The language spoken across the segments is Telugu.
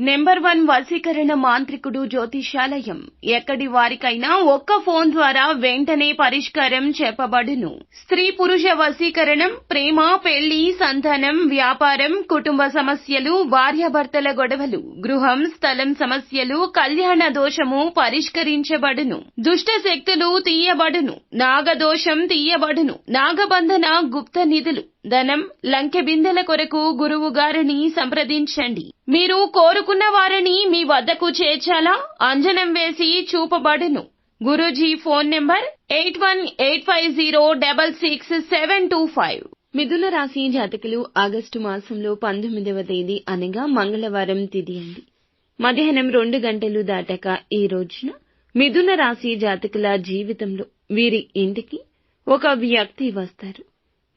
నెంబర్ 1 వశీకరణ మాంత్రికుడు జ్యోతిషాలయం. ఎక్కడి వారికైనా ఒక్క ఫోన్ ద్వారా వెంటనే పరిష్కారం చెప్పబడును. స్త్రీ పురుష వశీకరణం, ప్రేమ, పెళ్లి, సంతానం, వ్యాపారం, కుటుంబ సమస్యలు, భార్యాభర్తల గొడవలు, గృహం, స్థలం సమస్యలు, కళ్యాణ దోషము పరిష్కరించబడును. దుష్ట శక్తులు తీయబడును. నాగదోషం తీయబడును. నాగబంధన, గుప్త నిధులు, ధనం, లంకె బిందెల కొరకు గురువు గారిని సంప్రదించండి. మీరు కోరుకున్న వారిని మీ వద్దకు చేర్చాలా? అంజనం వేసి చూపబడును. Guruji phone number 8185066725. మిథున రాశి జాతకులు ఆగస్టు మాసంలో 19వ తేదీ అనగా మంగళవారం తిథి అండి. మధ్యాహ్నం 2 గంటలు దాటాక ఈ రోజున మిథున రాశి జాతకుల జీవితంలో వీరి ఇంటికి ఒక వ్యక్తి వస్తారు.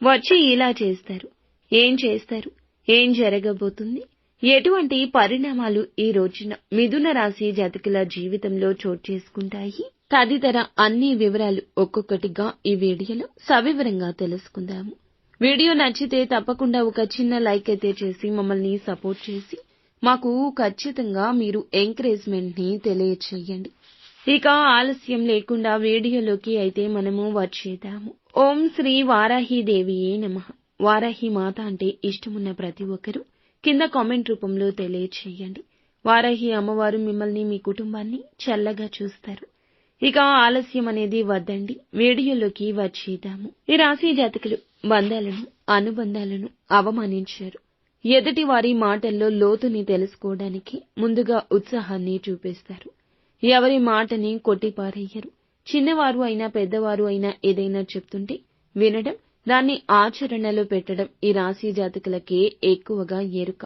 వచ్చి ఇలా చేస్తారు. ఏం చేస్తారు? ఏం జరగబోతుంది? ఎటువంటి పరిణామాలు ఈ రోజున మిథున రాశి జాతకుల జీవితంలో చోటు చేసుకుంటాయి? తదితర అన్ని వివరాలు ఒక్కొక్కటిగా ఈ వీడియోలో సవివరంగా తెలుసుకుందాము. వీడియో నచ్చితే తప్పకుండా ఒక చిన్న లైక్ అయితే చేసి మమ్మల్ని సపోర్ట్ చేసి మాకు ఖచ్చితంగా మీరు ఎంకరేజ్మెంట్ ని తెలియచేయండి. ఇక ఆలస్యం లేకుండా వీడియోలోకి అయితే మనము వచ్చేద్దాము. ఓం శ్రీ వారాహీదేవియే నమః. వారాహి మాత అంటే ఇష్టమున్న ప్రతి ఒక్కరూ కింద కామెంట్ రూపంలో తెలియచేయండి. వారాహి అమ్మవారు మిమ్మల్ని మీ కుటుంబాన్ని చల్లగా చూస్తారు. ఇక ఆలస్యం అనేది వద్దండి, వీడియోలోకి వచ్చేద్దాము. ఈ రాశి జాతకులు బంధాలను, అనుబంధాలను అవమానించారు. ఎదుటి వారి మాటల్లో లోతుని తెలుసుకోవడానికి ముందుగా ఉత్సాహాన్ని చూపిస్తారు. ఎవరి మాటని కొట్టిపారేయరు. చిన్నవారు అయినా పెద్దవారు అయినా ఏదైనా చెప్తుంటే వినడం, దాన్ని ఆచరణలో పెట్టడం ఈ రాశి జాతకులకే ఎక్కువగా ఎరుక.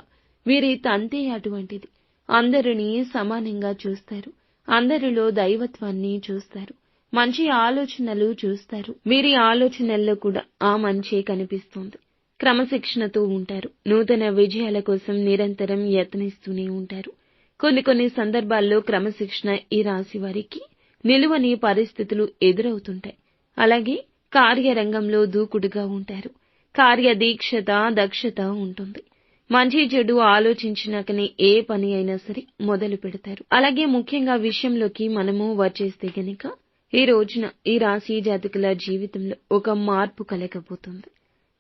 వీరి తంతే అటువంటిది. అందరినీ సమానంగా చూస్తారు. అందరిలో దైవత్వాన్ని చూస్తారు. మంచి ఆలోచనలు చూస్తారు. వీరి ఆలోచనల్లో కూడా ఆ మంచే కనిపిస్తుంది. క్రమశిక్షణతో ఉంటారు. నూతన విజయాల కోసం నిరంతరం యత్నిస్తూనే ఉంటారు. కొన్ని సందర్భాల్లో క్రమశిక్షణ ఈ రాశి వారికి నిలువని పరిస్థితులు ఎదురవుతుంటాయి. అలాగే కార్యరంగంలో దూకుడుగా ఉంటారు. కార్యదీక్షత, దక్షత ఉంటుంది. మంచి చెడు ఆలోచించినాకనే ఏ పని అయినా సరే మొదలు పెడతారు. అలాగే ముఖ్యంగా విషయంలోకి మనము వచ్చేస్తే గనక ఈ రోజున ఈ రాశి జాతకుల జీవితంలో ఒక మార్పు కలగబోతుంది.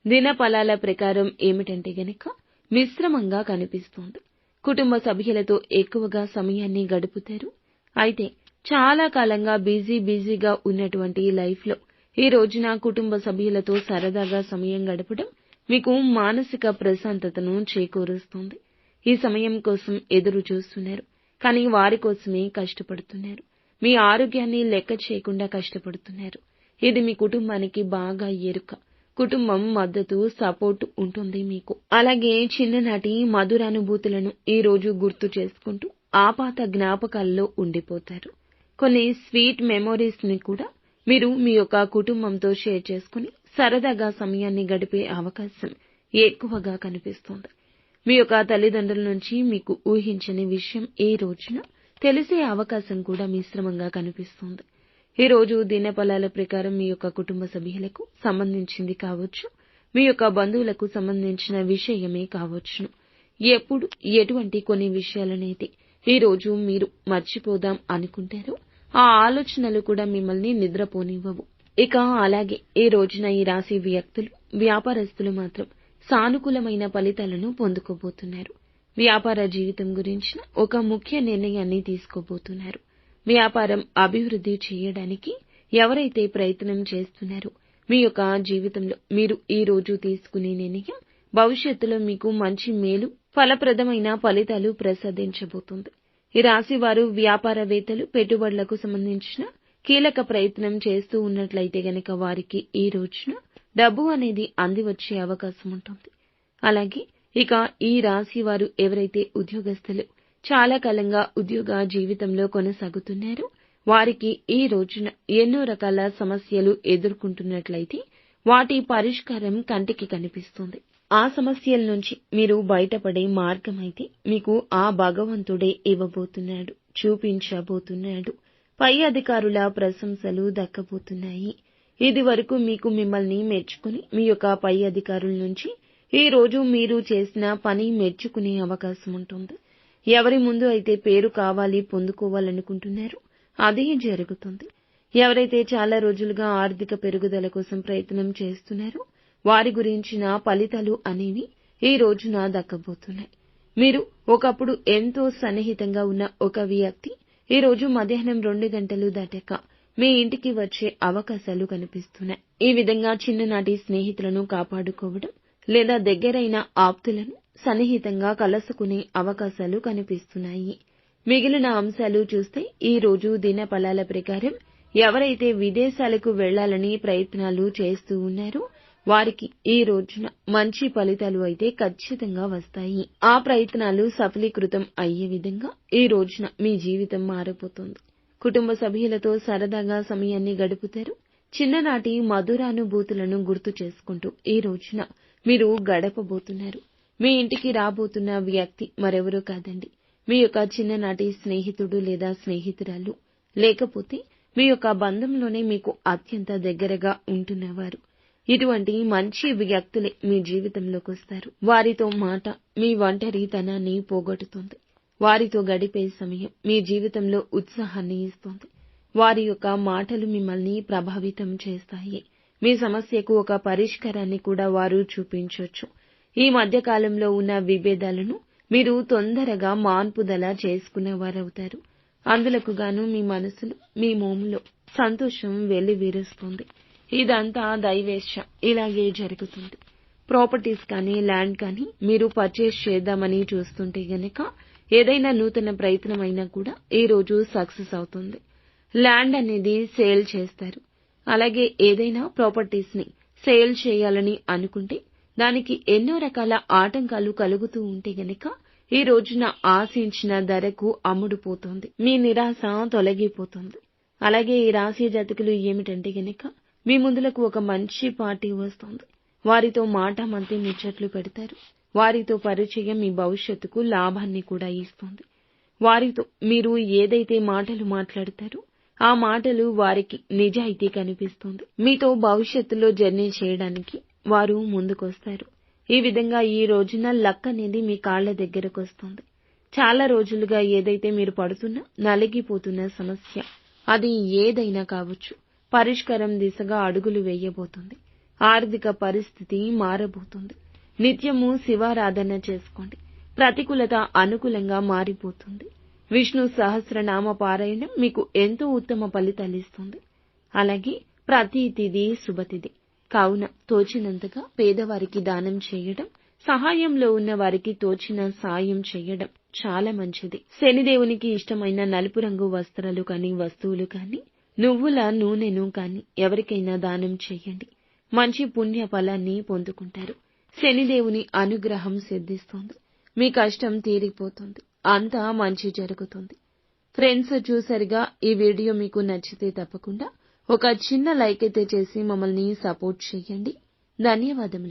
దిన ఫలాల ప్రకారం ఏమిటంటే గనక మిశ్రమంగా కనిపిస్తుంది. కుటుంబ సభ్యులతో ఎక్కువగా సమయాన్ని గడుపుతారు. అయితే చాలా కాలంగా బిజీగా ఉన్నటువంటి లైఫ్ లో ఈ రోజున కుటుంబ సభ్యులతో సరదాగా సమయం గడపడం మీకు మానసిక ప్రశాంతతను చేకూరుస్తుంది. ఈ సమయం కోసం ఎదురు చూస్తున్నారు, కానీ వారి కోసమే కష్టపడుతున్నారు. మీ ఆరోగ్యాన్ని లెక్క చేయకుండా కష్టపడుతున్నారు. ఇది మీ కుటుంబానికి బాగా ఎరుక. కుటుంబం మద్దతు, సపోర్ట్ ఉంటుంది మీకు. అలాగే చిన్ననాటి మధురానుభూతులను ఈ రోజు గుర్తు చేసుకుంటూ ఆపాత జ్ఞాపకాల్లో ఉండిపోతారు. కొన్ని స్వీట్ మెమోరీస్ ని కూడా మీరు మీ యొక్క కుటుంబంతో షేర్ చేసుకుని సరదాగా సమయాన్ని గడిపే అవకాశం ఎక్కువగా కనిపిస్తుంది. మీ యొక్క తల్లిదండ్రుల నుంచి మీకు ఊహించని విషయం ఈ రోజున తెలిసే అవకాశం కూడా మిశ్రమంగా కనిపిస్తుంది. ఈ రోజు దినఫలాల ప్రకారం మీ యొక్క కుటుంబ సభ్యులకు సంబంధించింది కావచ్చు, మీ యొక్క బంధువులకు సంబంధించిన విషయమే కావచ్చును. ఎప్పుడు ఎటువంటి కొన్ని విషయాలనైతే ఈ రోజు మీరు మర్చిపోదాం అనుకుంటారో ఆ ఆలోచనలు కూడా మిమ్మల్ని నిద్రపోనివ్వవు. ఇక అలాగే ఈ రోజున ఈ రాశి వ్యక్తులు, వ్యాపారస్తులు మాత్రం సానుకూలమైన ఫలితాలను పొందుకోబోతున్నారు. వ్యాపార జీవితం గురించిన ఒక ముఖ్య నిర్ణయాన్ని తీసుకోబోతున్నారు. వ్యాపారం అభివృద్ధి చేయడానికి ఎవరైతే ప్రయత్నం చేస్తున్నారో మీ యొక్క జీవితంలో మీరు ఈ రోజు తీసుకునే నిర్ణయం భవిష్యత్తులో మీకు మంచి మేలు, ఫలప్రదమైన ఫలితాలు ప్రసాదించబోతుంది. ఈ రాశి వారు వ్యాపారవేత్తలు, పెట్టుబడులకు సంబంధించిన కీలక ప్రయత్నం చేస్తూ ఉన్నట్లయితే గనక వారికి ఈ రోజున డబ్బు అనేది అంది వచ్చే అవకాశం ఉంటుంది. అలాగే ఇక ఈ రాశి వారు ఎవరైతే ఉద్యోగస్తులు చాలా కాలంగా ఉద్యోగ జీవితంలో కొనసాగుతున్నారో వారికి ఈ రోజున ఎన్నో రకాల సమస్యలు ఎదుర్కొంటున్నట్లయితే వాటి పరిష్కారం కంటికి కనిపిస్తుంది. ఆ సమస్యల నుంచి మీరు బయటపడే మార్గం అయితే మీకు ఆ భగవంతుడే ఇవ్వబోతున్నాడు, చూపించబోతున్నాడు. పై అధికారుల ప్రశంసలు దక్కబోతున్నాయి. ఇది వరకు మీకు మిమ్మల్ని మెచ్చుకుని మీ యొక్క పై అధికారుల నుంచి ఈ రోజు మీరు చేసిన పని మెచ్చుకునే అవకాశం ఉంటుంది. ఎవరి ముందు అయితే పేరు కావాలి పొందుకోవాలనుకుంటున్నారో అదే జరుగుతుంది. ఎవరైతే చాలా రోజులుగా ఆర్థిక పెరుగుదల కోసం ప్రయత్నం చేస్తున్నారో వారి గురించిన ఫలితాలు అనేవి ఈ రోజున దక్కబోతున్నాయి. మీరు ఒకప్పుడు ఎంతో సన్నిహితంగా ఉన్న ఒక వ్యక్తి ఈ రోజు మధ్యాహ్నం 2 గంటలు దాటాక మీ ఇంటికి వచ్చే అవకాశాలు కనిపిస్తున్నాయి. ఈ విధంగా చిన్ననాటి స్నేహితులను కాపాడుకోవడం లేదా దగ్గరైన ఆప్తులను సన్నిహితంగా కలుసుకునే అవకాశాలు కనిపిస్తున్నాయి. మిగిలిన అంశాలు చూస్తే ఈ రోజు దిన ఫలాల ప్రకారం ఎవరైతే విదేశాలకు వెళ్లాలని ప్రయత్నాలు చేస్తూ ఉన్నారో వారికి ఈ రోజున మంచి ఫలితాలు అయితే ఖచ్చితంగా వస్తాయి. ఆ ప్రయత్నాలు సఫలీకృతం అయ్యే విధంగా ఈ రోజున మీ జీవితం మారబోతోంది. కుటుంబ సభ్యులతో సరదాగా సమయాన్ని గడుపుతారు. చిన్ననాటి మధురానుభూతులను గుర్తు చేసుకుంటూ ఈ రోజున మీరు గడపబోతున్నారు. మీ ఇంటికి రాబోతున్న వ్యక్తి మరెవరో కాదండి, మీ యొక్క చిన్ననాటి స్నేహితుడు లేదా స్నేహితురాలు, లేకపోతే మీ యొక్క బంధంలోనే మీకు అత్యంత దగ్గరగా ఉంటున్నవారు. ఇటువంటి మంచి వ్యక్తులే మీ జీవితంలోకి వస్తారు. వారితో మాట మీ ఒంటరితనాన్ని పోగొడుతుంది. వారితో గడిపే సమయం మీ జీవితంలో ఉత్సాహాన్ని ఇస్తుంది. వారి యొక్క మాటలు మిమ్మల్ని ప్రభావితం చేస్తాయి. మీ సమస్యకు ఒక పరిష్కారాన్ని కూడా వారు చూపించొచ్చు. ఈ మధ్య కాలంలో ఉన్న విభేదాలను మీరు తొందరగా మార్పుదల చేసుకునేవారవుతారు. అందులకు గాను మీ మనసులో, మీ మోములో సంతోషం వెల్లివిరుస్తుంది. ఇదంతా దైవేచ్ఛ. ఇలాగే జరుగుతుంది. ప్రాపర్టీస్ కానీ ల్యాండ్ కానీ మీరు పర్చేస్ చేద్దామని చూస్తుంటే గనక ఏదైనా నూతన ప్రయత్నం అయినా కూడా ఈ రోజు సక్సెస్ అవుతుంది. ల్యాండ్ అనేది సేల్ చేస్తారు. అలాగే ఏదైనా ప్రాపర్టీస్ ని సేల్ చేయాలని అనుకుంటే దానికి ఎన్నో రకాల ఆటంకాలు కలుగుతూ ఉంటే గనక ఈ రోజున ఆశించిన ధరకు అమ్ముడుపోతుంది. మీ నిరాశ తొలగిపోతుంది. అలాగే ఈ రాశి జాతకులు ఏమిటంటే గనక మీ ముందులకు ఒక మంచి పార్టీ వస్తుంది. వారితో మాటామంతి ముచ్చట్లు పెడతారు. వారితో పరిచయం మీ భవిష్యత్తుకు లాభాన్ని కూడా ఇస్తుంది. వారితో మీరు ఏదైతే మాటలు మాట్లాడతారో ఆ మాటలు వారికి నిజాయితీ కనిపిస్తుంది. మీతో భవిష్యత్తులో జర్నీ చేయడానికి వారు ముందుకొస్తారు. ఈ విధంగా ఈ రోజున లక్ అనేది మీ కాళ్ల దగ్గరకు వస్తుంది. చాలా రోజులుగా ఏదైతే మీరు పడుతున్న నలిగిపోతున్న సమస్య అది ఏదైనా కావచ్చు, పరిష్కారం దిశగా అడుగులు వేయబోతుంది. ఆర్థిక పరిస్థితి మారబోతుంది. నిత్యము శివారాధన చేసుకోండి. ప్రతికూలత అనుకూలంగా మారిపోతుంది. విష్ణు సహస్రనామ పారాయణం మీకు ఎంతో ఉత్తమ ఫలితాలిస్తుంది. అలాగే ప్రతి తిథి శుభతిథి కావున తోచినంతగా పేదవారికి దానం చేయడం, సహాయంలో ఉన్న వారికి తోచిన సాయం చేయడం చాలా మంచిది. శనిదేవునికి ఇష్టమైన నలుపు రంగు వస్త్రాలు కానీ వస్తువులు కానీ నువ్వుల నూనెను కానీ ఎవరికైనా దానం చేయండి. మంచి పుణ్య ఫలాన్ని పొందుకుంటారు. శనిదేవుని అనుగ్రహం సిద్ధిస్తుంది. మీ కష్టం తీరిపోతుంది. అంతా మంచి జరుగుతుంది. ఫ్రెండ్స్, చూసారుగా, ఈ వీడియో మీకు నచ్చితే తప్పకుండా ఒక చిన్న లైక్ అయితే చేసి మమ్మల్ని సపోర్ట్ చేయండి. ధన్యవాదములు.